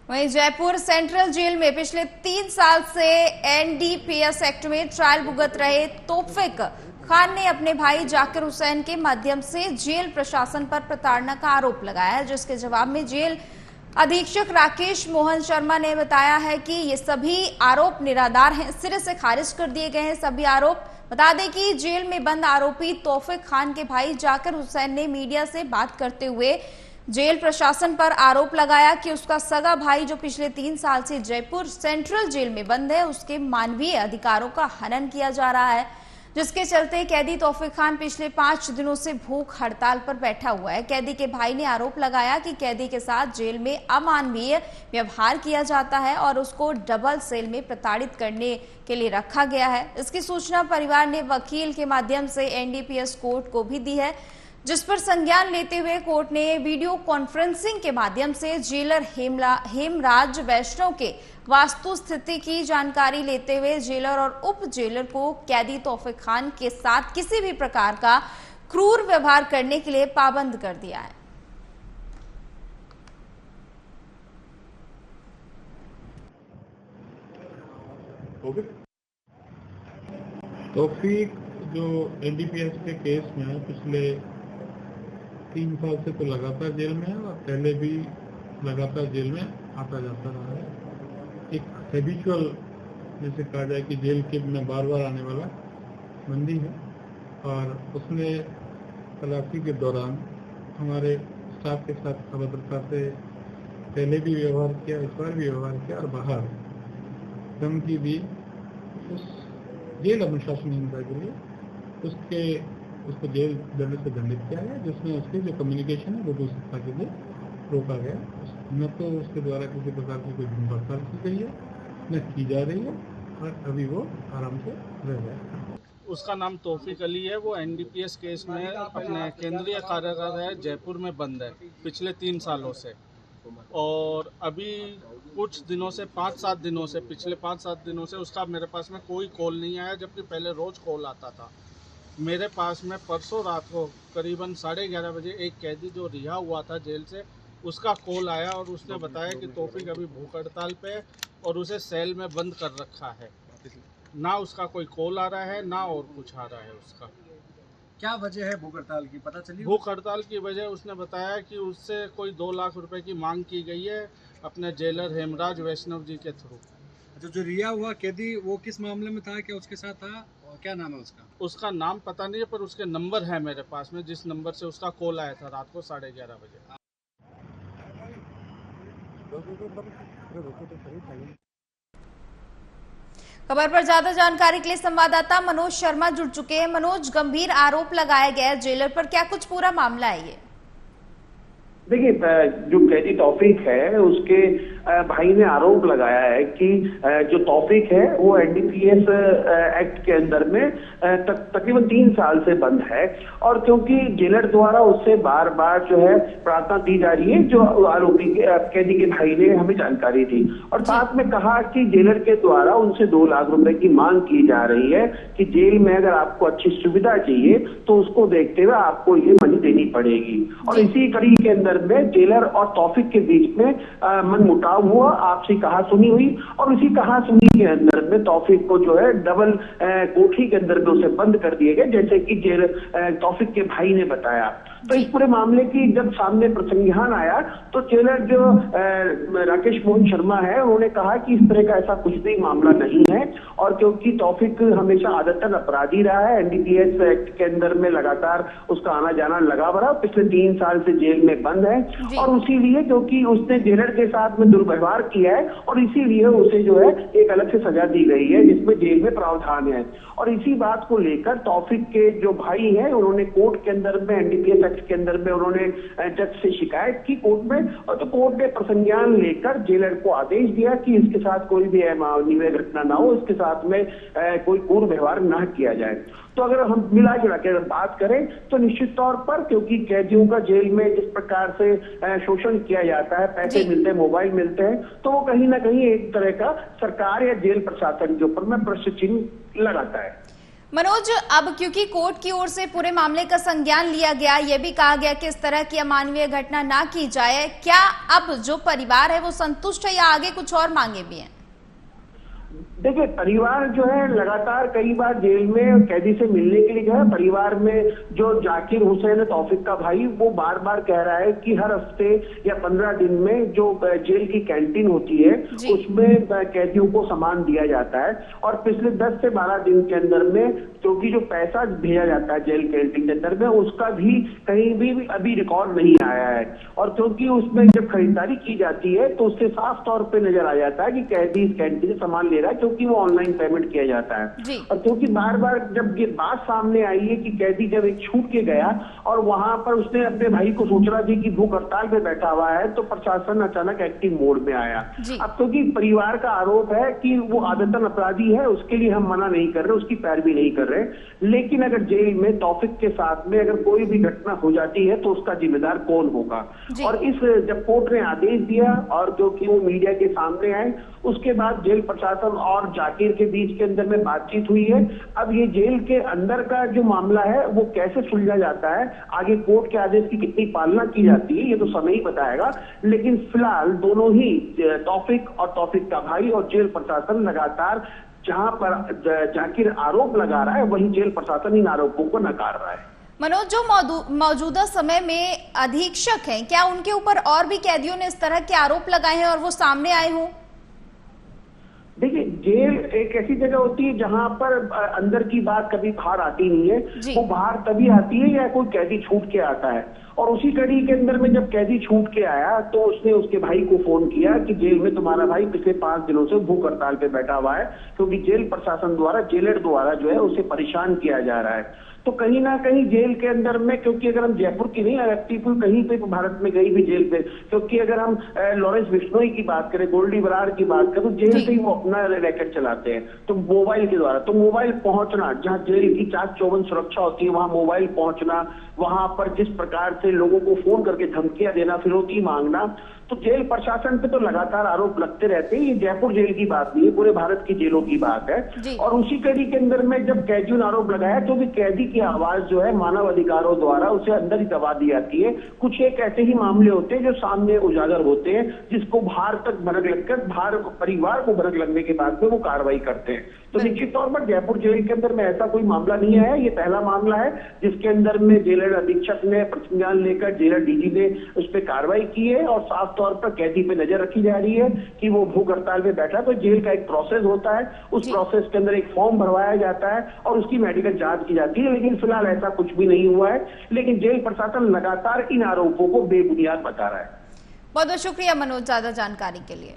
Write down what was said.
वहीं Jaipur central jail में पिछले 3 साल से एनडीपीएस एक्ट में ट्रायल भुगत रहे तौफीक खान ने अपने भाई जाकिर हुसैन के माध्यम से जेल प्रशासन पर प्रताड़ना का आरोप लगाया है, जिसके जवाब में जेल अधीक्षक राकेश मोहन शर्मा ने बताया है कि ये सभी आरोप निराधार हैं, सिरे से खारिज कर दिए गए हैं सभी आरोप। बता दें कि जेल में बंद आरोपी तौफीक खान के भाई जाकिर हुसैन ने मीडिया से बात करते हुए जेल प्रशासन पर आरोप लगाया कि उसका सगा भाई जो पिछले 3 साल से जयपुर सेंट्रल जेल में बंद है, उसके मानवीय अधिकारों का हनन किया जा रहा है, जिसके चलते कैदी तौफीक खान पिछले 5 दिनों से भूख हड़ताल पर बैठा हुआ है। कैदी के भाई ने आरोप लगाया कि कैदी के साथ जेल में अमानवीय व्यवहार किया जाता है और उसको डबल सेल में प्रताड़ित करने के लिए रखा गया है। इसकी सूचना परिवार ने वकील के माध्यम से एनडीपीएस कोर्ट को भी दी है, जिस पर संज्ञान लेते हुए कोर्ट ने वीडियो कॉन्फ्रेंसिंग के माध्यम से जेलर हेमराज वैष्णव के वास्तु स्थिति की जानकारी लेते हुए जेलर और उप जेलर को कैदी तौफीक खान के साथ किसी भी प्रकार का क्रूर व्यवहार करने के लिए पाबंद कर दिया है। तौफीक जो एनडीपीएस के केस में है, पिछले 3 साल से तो लगातार जेल में है और पहले भी लगातार जेल में आता जाता रहा है। एक हैबिचुअल जैसे कहा जाए कि जेल के में बार बार आने वाला बंदी है और उसने तलाशी के दौरान हमारे स्टाफ के साथ अभद्रता से पहले भी व्यवहार किया, इस बार भी व्यवहार किया और बाहर धमकी दी। उस जेल अनुशासनहीनता के लिए उसको जेल दंड से दंडित किया गया, जिसमें उसकी जो कम्युनिकेशन है वो दूसरी के लिए रोका गया। न तो उसके द्वारा किसी प्रकार की कोई हड़ताल की गई है, न की जा रही है और अभी वो आराम से रह गया है। उसका नाम तौफीक अली है। वो एनडीपीएस केस में अपने केंद्रीय कारागार है जयपुर में बंद है पिछले 3 सालों से, और अभी कुछ दिनों से 5-7 दिनों से पिछले 5-7 दिनों से उसका मेरे पास में कोई कॉल नहीं आया, जबकि पहले रोज कॉल आता था मेरे पास में। परसों रात को करीबन 11:30 बजे एक कैदी जो रिहा हुआ था जेल से, उसका कॉल आया और उसने बताया कि तौफीक अभी भूख हड़ताल पे है और उसे सेल में बंद कर रखा है। ना उसका कोई कॉल आ रहा है ना और कुछ आ रहा है। उसका क्या वजह है भूख हड़ताल की, पता चली? भूख हड़ताल की वजह उसने बताया कि उससे कोई 2 लाख रुपए की मांग की गई है अपने जेलर हेमराज वैष्णव जी के थ्रू। अच्छा, जो रिहा हुआ कैदी वो किस मामले में था, क्या उसके साथ था और क्या नाम है उसका? उसका नाम पता नहीं है, पर उसके नंबर है मेरे पास में, जिस नंबर से उसका कॉल आया था रात को 11:30 बजे। खबर पर ज्यादा जानकारी के लिए संवाददाता मनोज शर्मा जुड़ चुके हैं। मनोज, गंभीर आरोप लगाया गया है जेलर पर, क्या कुछ पूरा मामला है ये? देखिए, जो कैदी तौफीक है उसके भाई ने आरोप लगाया है कि जो तौफीक है वो एनडीपीएस एक्ट के अंदर में तकरीबन 3 साल से बंद है, और क्योंकि जेलर द्वारा उससे बार बार जो है प्रार्थना दी जा रही है, जो आरोपी कैदी के भाई ने हमें जानकारी दी, और साथ में कहा कि जेलर के द्वारा उनसे 2 लाख रुपए की मांग की जा रही है कि जेल में अगर आपको अच्छी सुविधा चाहिए तो उसको देखते हुए आपको ये मनी देनी पड़ेगी। और इसी कड़ी के अंदर में जेलर और तौफीक के बीच में मनमुटाव हुआ, आपसी कहा सुनी हुई, और उसी कहा सुनी के अंदर में तौफीक को जो है डबल कोठरी के अंदर में उसे बंद कर दिए गए, जैसे कि तौफीक के भाई ने बताया। तो इस पूरे मामले की जब सामने प्रसंज्ञान आया तो जेलर जो राकेश मोहन शर्मा है उन्होंने कहा कि इस तरह का ऐसा कुछ भी मामला नहीं है, और क्योंकि तौफीक हमेशा आदतन अपराधी रहा है, एनडीपीएस एक्ट के अंदर में लगातार उसका आना जाना लगा रहा, पिछले 3 साल से जेल में बंद है, और इसीलिए क्योंकि उसने जेलर के साथ में दुर्व्यवहार किया है और इसीलिए उसे जो है एक अलग से सजा दी गई है, जिसमें जेल में प्रावधान है। और इसी बात को लेकर तौफीक के जो भाई हैं उन्होंने कोर्ट के अंदर में एनडीपीएस एक्ट के अंदर में उन्होंने जज से शिकायत की कोर्ट में, और तो कोर्ट ने प्रसंज्ञान लेकर जेलर को आदेश दिया कि इसके साथ कोई भी अनिवार्य घटना ना हो, इसके साथ में कोई क्रूर व्यवहार ना किया जाए। तो अगर हम मिला जुला के बात करें तो निश्चित तौर पर, क्योंकि कैदियों का जेल में जिस प्रकार से शोषण किया जाता है, पैसे मिलते हैं, मोबाइल मिलते हैं, तो वो कहीं ना कहीं एक तरह का सरकार या जेल प्रशासन के ऊपर में प्रश्न चिन्ह लगाता है। मनोज, अब क्योंकि कोर्ट की ओर से पूरे मामले का संज्ञान लिया गया, यह भी कहा गया कि इस तरह की अमानवीय घटना ना की जाए, क्या अब जो परिवार है वो संतुष्ट है या आगे कुछ और मांगे भी हैं? देखिए, परिवार जो है लगातार कई बार जेल में कैदी से मिलने के लिए गया। परिवार में जो जाकिर हुसैन है, तौफीक का भाई, वो बार बार कह रहा है कि हर हफ्ते या 15 दिन में जो जेल की कैंटीन होती है उसमें कैदियों को सामान दिया जाता है, और पिछले 10 से 12 दिन के अंदर में क्योंकि जो पैसा भेजा जाता है जेल कैंटीन के अंदर में उसका भी कहीं भी अभी रिकॉर्ड नहीं आया है। और क्योंकि उसमें जब खरीदारी की जाती है तो उससे साफ तौर पे नजर आ जाता है कि कैदी इस कैंटीन से सामान ले रहा है, क्योंकि वो ऑनलाइन पेमेंट किया जाता है। और क्योंकि बार बार जब ये बात सामने आई है कि कैदी जब एक छूट के गया और वहां पर उसने अपने भाई को सूचना दी कि भूख हड़ताल पे बैठा हुआ है, तो प्रशासन अचानक एक्टिव मोड में आया। अब क्योंकि परिवार का आरोप है कि वो आदतन अपराधी है, उसके लिए हम मना नहीं कर रहे, उसकी पैरवी नहीं कर रहे, लेकिन अगर जेल में तौफीक के साथ में अगर कोई भी घटना हो जाती है तो उसका जिम्मेदार कौन होगा। और इस जब कोर्ट ने आदेश दिया और जो कि वो मीडिया के सामने आए, उसके बाद जेल प्रशासन और जाकिर के बीच के अंदर में बातचीत हुई है। अब ये जेल के अंदर का जो मामला है वो कैसे सुलझा जाता है, आगे कोर्ट के आदेश की कितनी पालना की जाती है, ये तो समय ही बताएगा। लेकिन फिलहाल दोनों ही तौफीक और तौफीक का भाई और जेल प्रशासन लगातार जहां पर जाकिर आरोप लगा रहा है वहीं जेल प्रशासन इन आरोपों को नकार रहा है। मनोज, जो मौजूदा समय में अधीक्षक हैं, क्या उनके ऊपर और भी कैदियों ने इस तरह के आरोप लगाए हैं और वो सामने आए हों? देखिए, जेल एक ऐसी जगह होती है जहां पर अंदर की बात कभी बाहर आती नहीं है। वो बाहर तभी आती है या कोई कैदी छूट के आता है, और उसी कड़ी के अंदर में जब कैदी छूट के आया तो उसने उसके भाई को फोन किया कि जेल में तुम्हारा भाई पिछले 5 दिनों से भूख हड़ताल पे बैठा हुआ है, क्योंकि जेल प्रशासन द्वारा, जेलर द्वारा जो है उसे परेशान किया जा रहा है। तो कहीं ना कहीं जेल के अंदर में, क्योंकि अगर हम जयपुर की नहीं, एलएफटी कहीं पे भारत में गई भी जेल पे, क्योंकि अगर हम लॉरेंस बिश्नोई की बात करें, गोल्डी बराड़ की बात करें, तो जेल से ही वो अपना रैकेट चलाते हैं, तो मोबाइल के द्वारा। तो मोबाइल पहुंचना, जहां जेल की 4/24 सुरक्षा होती है वहां मोबाइल पहुंचना, वहां पर जिस प्रकार से लोगों को फोन करके धमकियां देना, फिरौती मांगना, तो जेल प्रशासन पे तो लगातार आरोप लगते रहते हैं। ये जयपुर जेल की बात नहीं है, पूरे भारत की जेलों की बात है। और उसी कड़ी के अंदर में जब कैदियों ने आरोप लगाया तो भी कैदी की आवाज जो है मानव अधिकारों द्वारा उसे अंदर ही दबा दी जाती है। कुछ एक ऐसे ही मामले होते हैं जो सामने उजागर होते हैं, जिसको बाहर तक भनक लगकर, बाहर परिवार को भनक लगने के बाद में वो कार्रवाई करते हैं। तो निश्चित तौर पर जयपुर जेल के अंदर में ऐसा कोई मामला नहीं आया, ये पहला मामला है जिसके अंदर में जेलर अधीक्षक ने प्रतिज्ञान लेकर जेलर डीजी ने उस पर कार्रवाई की है, और साफ तौर पर कैदी पे नजर रखी जा रही है कि वो भूख हड़ताल पे बैठा। तो जेल का एक प्रोसेस होता है, उस प्रोसेस के अंदर एक फॉर्म भरवाया जाता है और उसकी मेडिकल जांच की जाती है, लेकिन फिलहाल ऐसा कुछ भी नहीं हुआ है। लेकिन जेल प्रशासन लगातार इन आरोपों को बेबुनियाद बता रहा है। बहुत बहुत शुक्रिया मनोज, ज्यादा जानकारी के लिए।